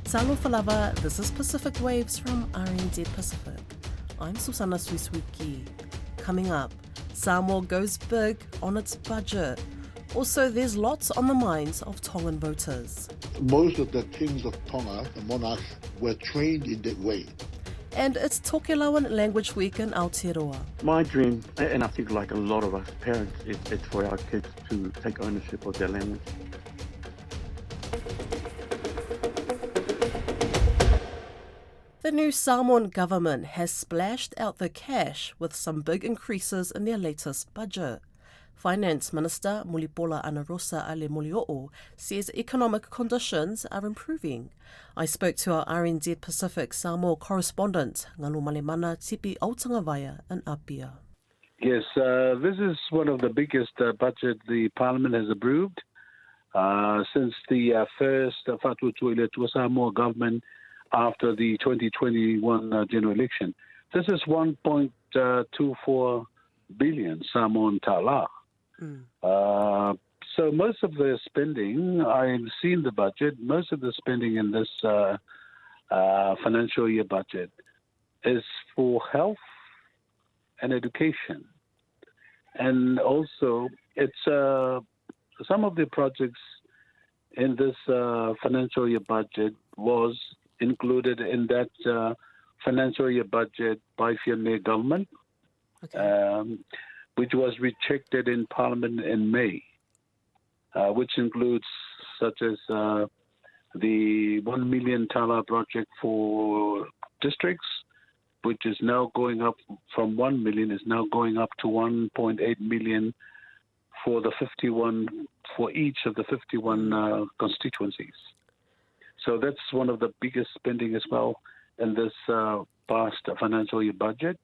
Talo Falava, this is Pacific Waves from RNZ Pacific. I'm Susanna Suisuki. Coming up, Samoa goes big on its budget. Also, there's lots on the minds of Tongan voters. Most of the kings of Tonga, the monarchs, were trained in that way. And it's Tokelau Language Week in Aotearoa. My dream, and I think like a lot of us parents, it's for our kids to take ownership of their language. The new Samoan government has splashed out the cash with some big increases in their latest budget. Finance Minister Mulipola Anarosa Ale Mulio'o says economic conditions are improving. I spoke to our RNZ Pacific Samoa correspondent, Ngalu Malemana Tipi Autangawaya in Apia. Yes, this is one of the biggest budget the Parliament has approved since the first Fatu Tuile to Samoa government after the 2021 general election. This is 1.24 billion Samoan tala. So most of the spending, I've seen the budget, most of the spending in this financial year budget is for health and education. And also, it's some of the projects in this financial year budget was included in that financial year budget by Fianme government, which was rejected in Parliament in May, which includes such as the 1 million tala project for districts, which is now going up from 1 million, is now going up to 1.8 million for the 51, for each of the 51 constituencies. So that's one of the biggest spending as well in this past financial year budget.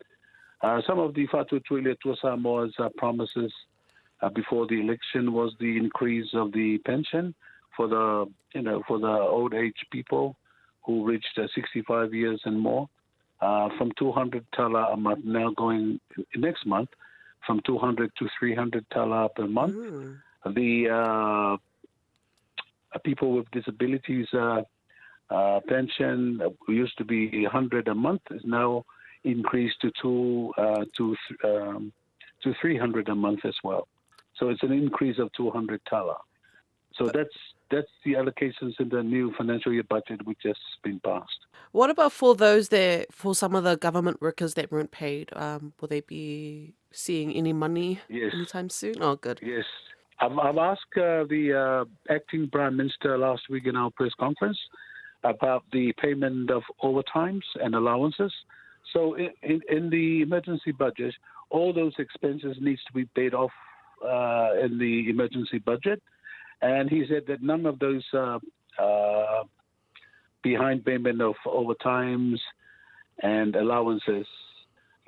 Some of the Fatu Tuile Tua Samoa's promises before the election was the increase of the pension for the old age people who reached 65 years and more, from 200 tala a month, now going next month from 200 to 300 tala per month. The people with disabilities pension used to be 100 a month is now increased to 300 a month as well. So it's an increase of 200 tala. So that's the allocations in the new financial year budget which has been passed. What about for some of the government workers that weren't paid? Will they be seeing any money anytime soon? Oh, good. Yes. I've asked the acting Prime Minister last week in our press conference about the payment of overtimes and allowances. So in the emergency budget, all those expenses needs to be paid off in the emergency budget. And he said that none of those behind payment of overtimes and allowances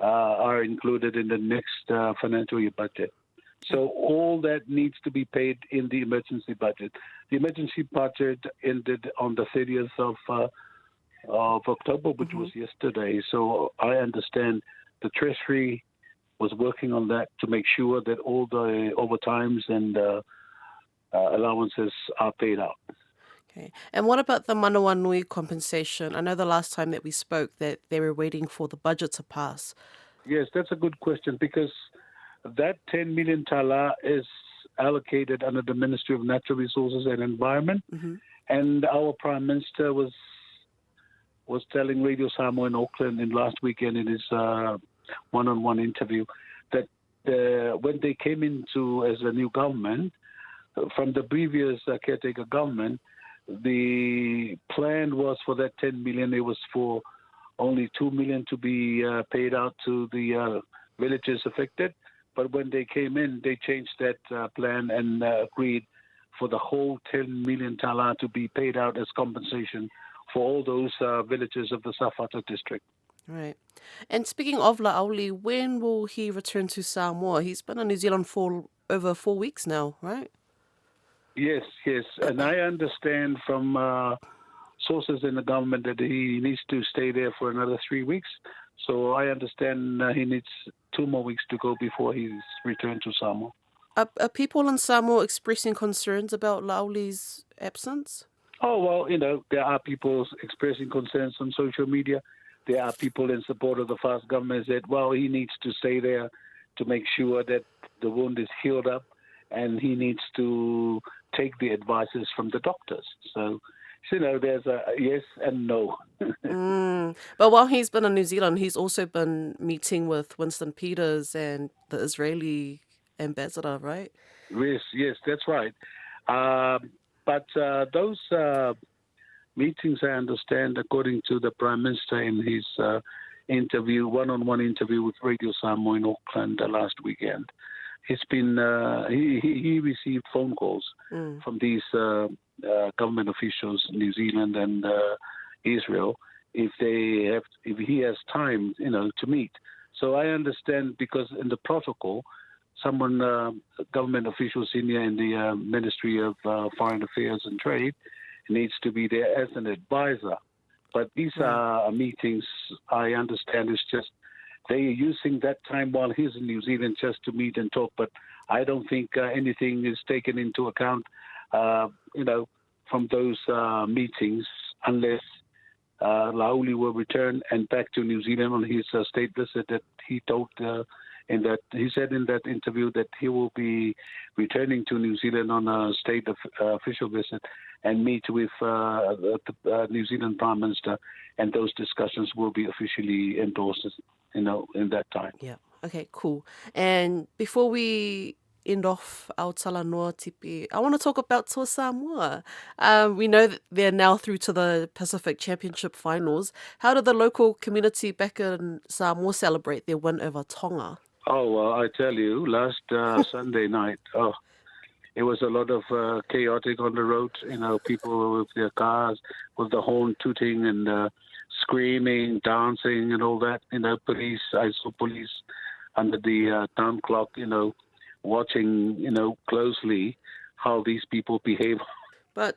are included in the next financial year budget. So all that needs to be paid in the emergency budget. The emergency budget ended on the 30th of October, which was yesterday. So I understand the Treasury was working on that to make sure that all the overtimes and allowances are paid out. Okay. And what about the Manawa Nui compensation? I know the last time that we spoke that they were waiting for the budget to pass. Yes, that's a good question because that 10 million tala is allocated under the Ministry of Natural Resources and Environment. And our Prime Minister was telling Radio Samoa in Auckland in last weekend in his one-on-one interview that when they came into as a new government, from the previous caretaker government, the plan was for that 10 million, it was for only 2 million to be paid out to the villages affected. But when they came in, they changed that plan and agreed for the whole 10 million tala to be paid out as compensation for all those villages of the Safata district. Right. And speaking of La'auli, when will he return to Samoa? He's been in New Zealand for over 4 weeks now, right? Yes. And I understand from sources in the government that he needs to stay there for another 3 weeks. So I understand he needs 2 more weeks to go before he's returned to Samoa. Are people in Samoa expressing concerns about La'auli's absence? Oh, well, there are people expressing concerns on social media. There are people in support of the first government said, well, he needs to stay there to make sure that the wound is healed up, and he needs to take the advices from the doctors. So, there's a yes and no. But while he's been in New Zealand, he's also been meeting with Winston Peters and the Israeli ambassador, right? Yes, that's right. But those meetings, I understand, according to the Prime Minister in his one-on-one interview with Radio Samoa in Auckland last weekend, he's been he received phone calls from these government officials in New Zealand and Israel if he has time, to meet. So I understand, because in the protocol, government official senior in the Ministry of Foreign Affairs and Trade needs to be there as an advisor. But these are meetings, I understand, is just they're using that time while he's in New Zealand just to meet and talk. But I don't think anything is taken into account, from those meetings, unless Lauli will return and back to New Zealand on his state visit that he told he said in that interview that he will be returning to New Zealand on a state official visit and meet with the New Zealand Prime Minister, and those discussions will be officially endorsed, in that time. Yeah. Okay, cool. And before we end off our Talanoa tipi, I want to talk about Toa Samoa. We know that they're now through to the Pacific Championship finals. How did the local community back in Samoa celebrate their win over Tonga? Oh, well, I tell you, last Sunday night, it was a lot of chaotic on the road. People with their cars, with the horn tooting and screaming, dancing and all that. I saw police under the town clock, watching, closely how these people behave. But,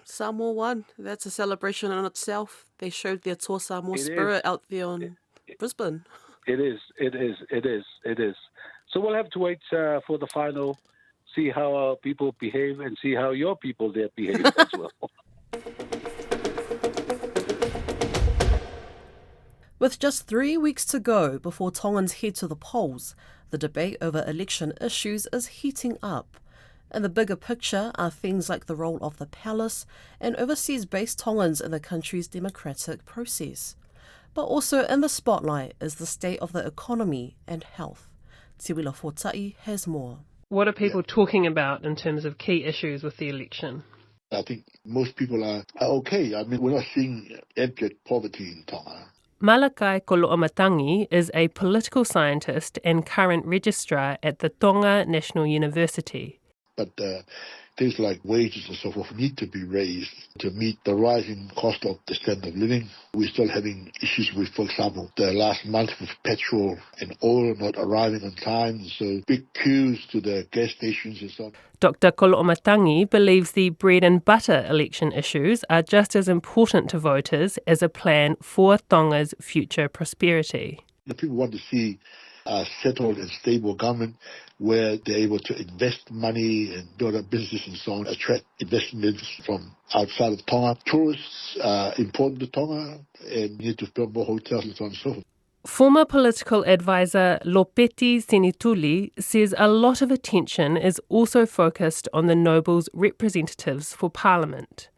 Samoa won. That's a celebration in itself. They showed their Toa Samoa spirit out there on Brisbane. It is. So we'll have to wait for the final, see how our people behave, and see how your people there behave as well. With just 3 weeks to go before Tongans head to the polls, the debate over election issues is heating up. In the bigger picture are things like the role of the palace and overseas-based Tongans in the country's democratic process. But also in the spotlight is the state of the economy and health. Te Wila Fortai has more. What are people talking about in terms of key issues with the election? I think most people are okay. I mean, we're not seeing abject poverty in Tonga. Malakai Koloamatangi is a political scientist and current registrar at the Tonga National University. But things like wages and so forth need to be raised to meet the rising cost of the standard of living. We're still having issues with, for example, the last month with petrol and oil not arriving on time, so big queues to the gas stations and so on. Dr. Koloamatangi believes the bread and butter election issues are just as important to voters as a plan for Tonga's future prosperity. The people want to see a settled and stable government where they're able to invest money and build up businesses and so on, attract investments from outside of Tonga. Tourists are important to Tonga and need to build more hotels and so on and so forth. Former political advisor Lopeti Senituli says a lot of attention is also focused on the Noble's representatives for Parliament.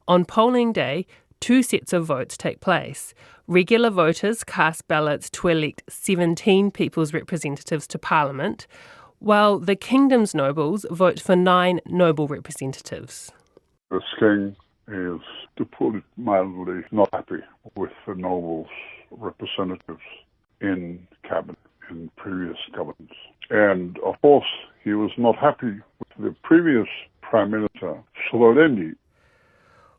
On polling day, 2 sets of votes take place. Regular voters cast ballots to elect 17 people's representatives to Parliament, while the Kingdom's nobles vote for 9 noble representatives. This king is, to put it mildly, not happy with the nobles' representatives in cabinet, in previous governments. And of course, he was not happy with the previous Prime Minister, Sovaleni.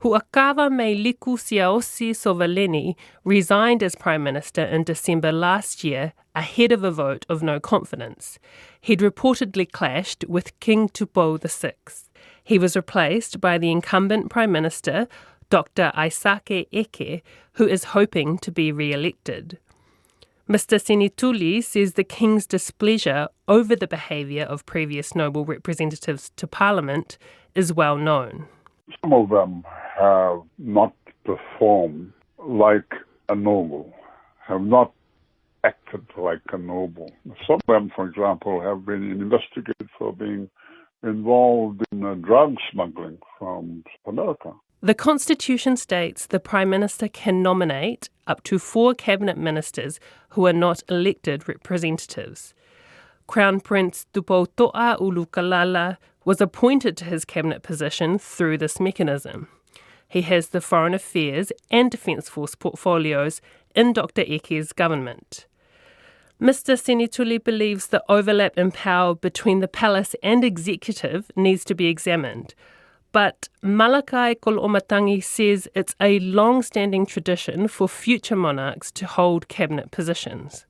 Huakawa me Liku Siaosi Sovaleni resigned as Prime Minister in December last year ahead of a vote of no confidence. He'd reportedly clashed with King Tupou VI. He was replaced by the incumbent Prime Minister, Dr. Aisake Eke, who is hoping to be re-elected. Mr. Senituli says the King's displeasure over the behaviour of previous noble representatives to Parliament is well known. Some of them have not performed like a noble, have not acted like a noble. Some of them, for example, have been investigated for being involved in drug smuggling from America. The Constitution states the Prime Minister can nominate up to 4 cabinet ministers who are not elected representatives. Crown Prince Tupouto'a Ulukalala was appointed to his cabinet position through this mechanism. He has the Foreign Affairs and Defence Force portfolios in Dr. Eke's government. Mr. Senituli believes the overlap in power between the palace and executive needs to be examined. But Malakai Kolomatangi says it's a long-standing tradition for future monarchs to hold cabinet positions.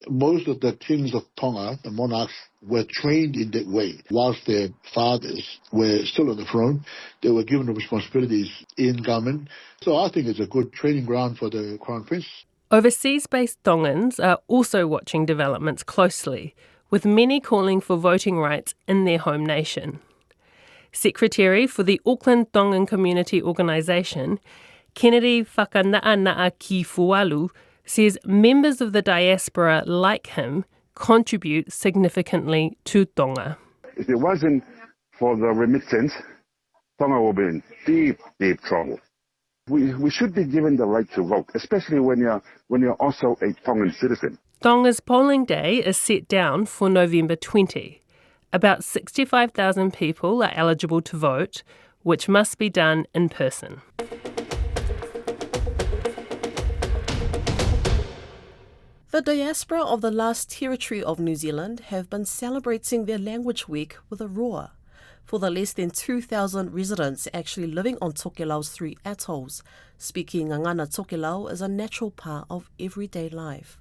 Most of the kings of Tonga, the monarchs, were trained in that way. Whilst their fathers were still on the throne, they were given the responsibilities in government. So I think it's a good training ground for the Crown Prince. Overseas-based Tongans are also watching developments closely, with many calling for voting rights in their home nation. Secretary for the Auckland Tongan Community Organisation, Kennedy Whakana'ana'a Ki Fualu, says members of the diaspora like him contribute significantly to Tonga. If it wasn't for the remittance, Tonga will be in deep, deep trouble. We should be given the right to vote, especially when you're also a Tongan citizen. Tonga's polling day is set down for November 20. About 65,000 people are eligible to vote, which must be done in person. The diaspora of the last territory of New Zealand have been celebrating their Language Week with a roar. For the less than 2,000 residents actually living on Tokelau's 3 atolls, speaking Ngangana Tokelau is a natural part of everyday life.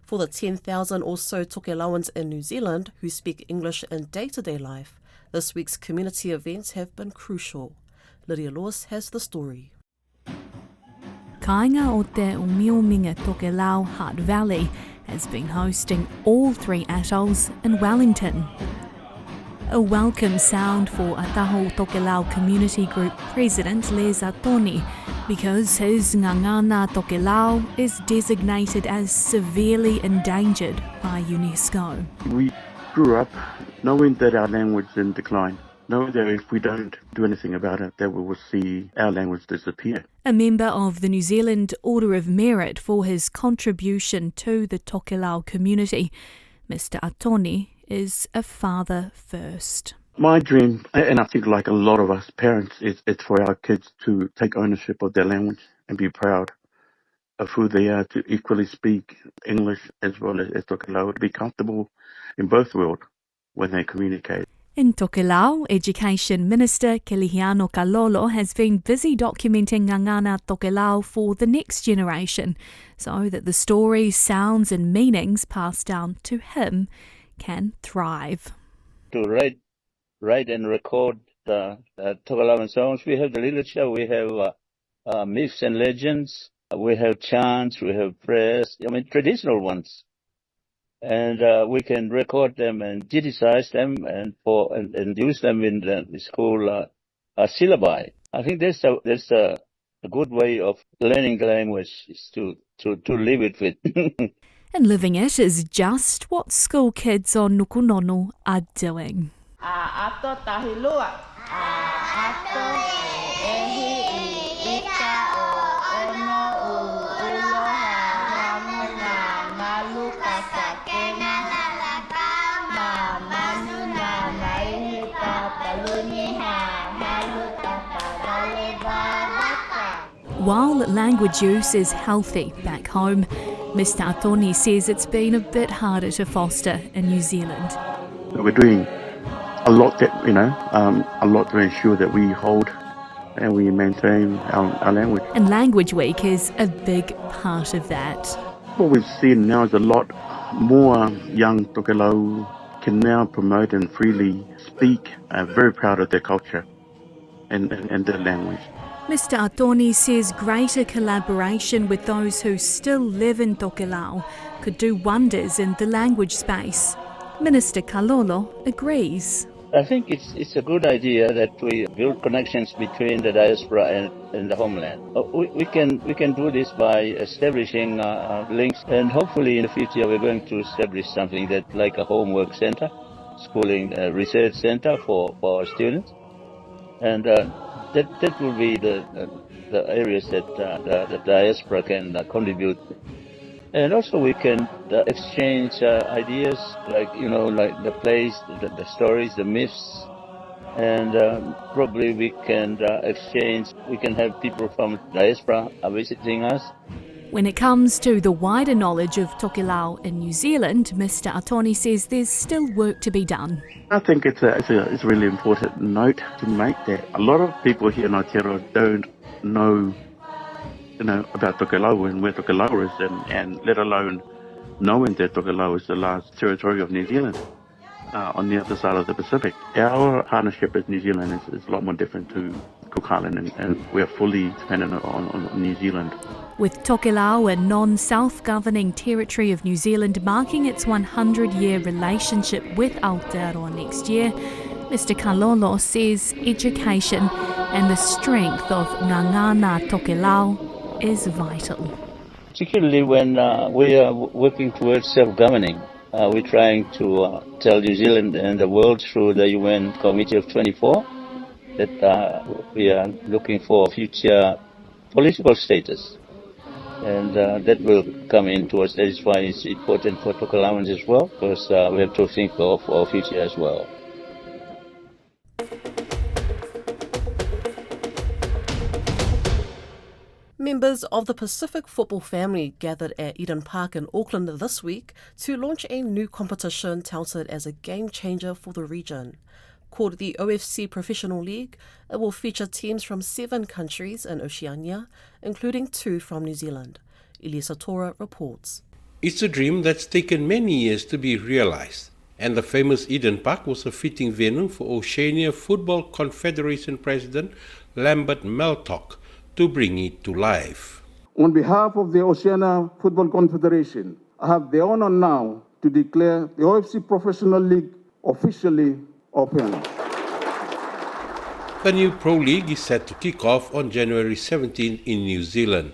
For the 10,000 or so Tokelauans in New Zealand who speak English in day-to-day life, this week's community events have been crucial. Lydia Lewis has the story. Kāinga o te Umiominga Tokelau Hutt Valley has been hosting all 3 atolls in Wellington. A welcome sound for Ataho Tokelau Community Group President Les Atoni, because his Ngangana Tokelau is designated as severely endangered by UNESCO. We grew up knowing that our language is in decline, knowing that if we don't do anything about it, that we will see our language disappear. A member of the New Zealand Order of Merit for his contribution to the Tokelau community, Mr. Atoni is a father first. My dream, and I think like a lot of us parents, it's for our kids to take ownership of their language and be proud of who they are, to equally speak English as well as Tokelau, to be comfortable in both worlds when they communicate. In Tokelau, Education Minister Kelihiano Kalolo has been busy documenting Ngangana Tokelau for the next generation, so that the stories, sounds and meanings passed down to him can thrive. To write and record the Tokelauan songs, we have the literature, we have myths and legends, we have chants, we have prayers, traditional ones. And we can record them and digitize them and use them in the school syllabi. I think that's a good way of learning the language, is to live it with. And living it is just what school kids on Nukunono are doing. Ato tahilua. Ato ehi ika o ono ulo hamuna maluka sakena ma manuna maihi papaluni maluka padaleva. While language use is healthy back home, Mr. Atoni says it's been a bit harder to foster in New Zealand. We're doing a lot a lot to ensure that we hold and we maintain our language. And Language Week is a big part of that. What we've seen now is a lot more young Tokelau can now promote and freely speak, very proud of their culture and their language. Mr. Atoni says greater collaboration with those who still live in Tokelau could do wonders in the language space. Minister Kalolo agrees. I think it's a good idea that we build connections between the diaspora and the homeland. We can do this by establishing links, and hopefully in the future we're going to establish something that like a homework center, schooling research center for our students, and that will be the areas that the diaspora can contribute. And also we can exchange ideas, like the place, the stories, the myths, and probably we can exchange. We can have people from diaspora visiting us. When it comes to the wider knowledge of Tokelau in New Zealand, Mr. Atoni says there's still work to be done. I think it's a really important note to make that a lot of people here in Aotearoa don't know about Tokelau and where Tokelau is, and let alone knowing that Tokelau is the last territory of New Zealand on the other side of the Pacific. Our partnership with New Zealand is a lot more different to Cook Island, and we're fully dependent on New Zealand. With Tokelau, a non-self-governing territory of New Zealand, marking its 100-year relationship with Aotearoa next year, Mr. Kalolo says education and the strength of Ngangana Tokelau is vital. Particularly when we are working towards self-governing. We're trying to tell New Zealand and the world through the UN Committee of 24 that we are looking for future political status. And that will come in towards. That is why it's important for Tokelauans as well, because we have to think of our future as well. Members of the Pacific football family gathered at Eden Park in Auckland this week to launch a new competition touted as a game changer for the region. Called the OFC Professional League, it will feature teams from 7 countries in Oceania, including 2 from New Zealand. Elisa Tora reports. It's a dream that's taken many years to be realized, and the famous Eden Park was a fitting venue for Oceania Football Confederation President Lambert Meltock to bring it to life. On behalf of the Oceania Football Confederation, I have the honor now to declare the OFC Professional League officially open. The new Pro League is set to kick off on January 17 in New Zealand.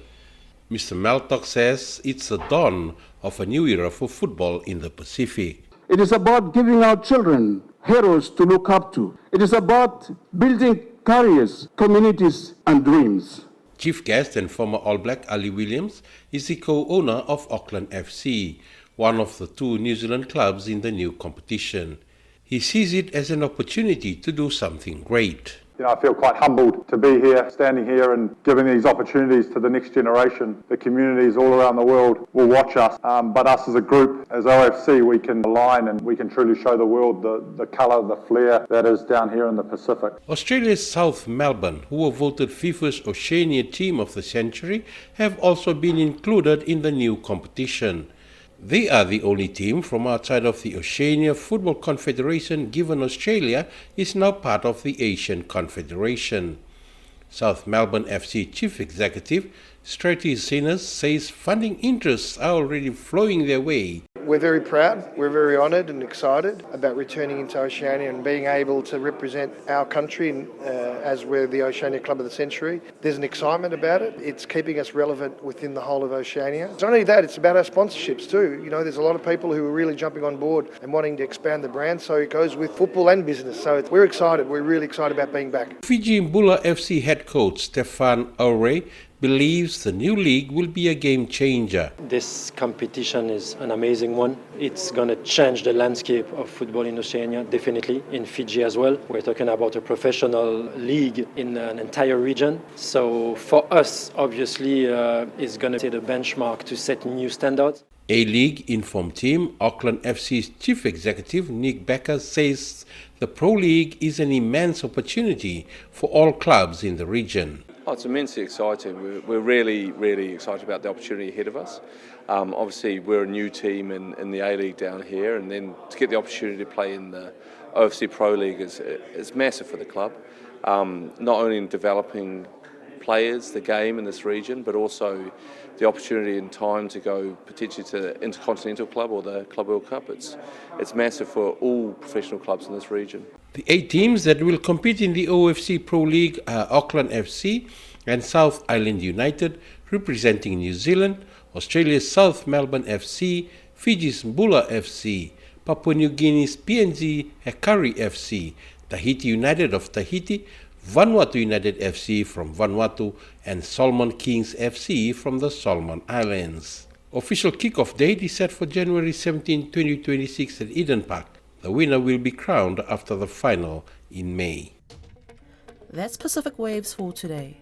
Mr. Meltock says it's the dawn of a new era for football in the Pacific. It is about giving our children heroes to look up to. It is about building careers, communities, and dreams. Chief guest and former All Black Ali Williams is the co-owner of Auckland FC, one of the 2 New Zealand clubs in the new competition. He sees it as an opportunity to do something great. I feel quite humbled to be here, standing here and giving these opportunities to the next generation. The communities all around the world will watch us, but us as a group, as OFC, we can align and we can truly show the world the colour, the flair that is down here in the Pacific. Australia's South Melbourne, who were voted FIFA's Oceania Team of the Century, have also been included in the new competition. They are the only team from outside of the Oceania Football Confederation, given Australia is now part of the Asian Confederation. South Melbourne FC Chief Executive Strati Sinas says funding interests are already flowing their way. We're very proud, we're very honoured and excited about returning into Oceania and being able to represent our country as we're the Oceania Club of the Century. There's an excitement about it. It's keeping us relevant within the whole of Oceania. It's not only that, it's about our sponsorships too. There's a lot of people who are really jumping on board and wanting to expand the brand, so it goes with football and business. So we're excited, we're really excited about being back. Fiji Mbula FC head coach Stefan Aure believes the new league will be a game changer. This competition is an amazing one. It's going to change the landscape of football in Oceania, definitely, in Fiji as well. We're talking about a professional league in an entire region. So for us, obviously, it's going to set a benchmark to set new standards. A-League informed team, Auckland FC's chief executive Nick Becker says the Pro League is an immense opportunity for all clubs in the region. Oh, it's immensely exciting. We're really, really excited about the opportunity ahead of us. Obviously, we're a new team in the A-League down here, and then to get the opportunity to play in the OFC Pro League is massive for the club. Not only in developing players, the game in this region, but also the opportunity in time to go potentially to the Intercontinental Club or the Club World Cup. It's massive for all professional clubs in this region. The 8 teams that will compete in the OFC Pro League are Auckland FC and South Island United, representing New Zealand, Australia's South Melbourne FC, Fiji's Mbula FC, Papua New Guinea's PNG Hekari FC, Tahiti United of Tahiti, Vanuatu United FC from Vanuatu, and Solomon Kings FC from the Solomon Islands. Official kick-off date is set for January 17, 2026 at Eden Park. The winner will be crowned after the final in May. That's Pacific Waves for today.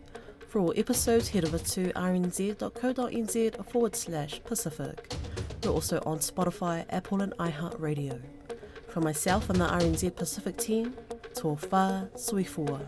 For all episodes, head over to rnz.co.nz/Pacific. We're also on Spotify, Apple and iHeartRadio. From myself and the RNZ Pacific team, tō whā sui fua.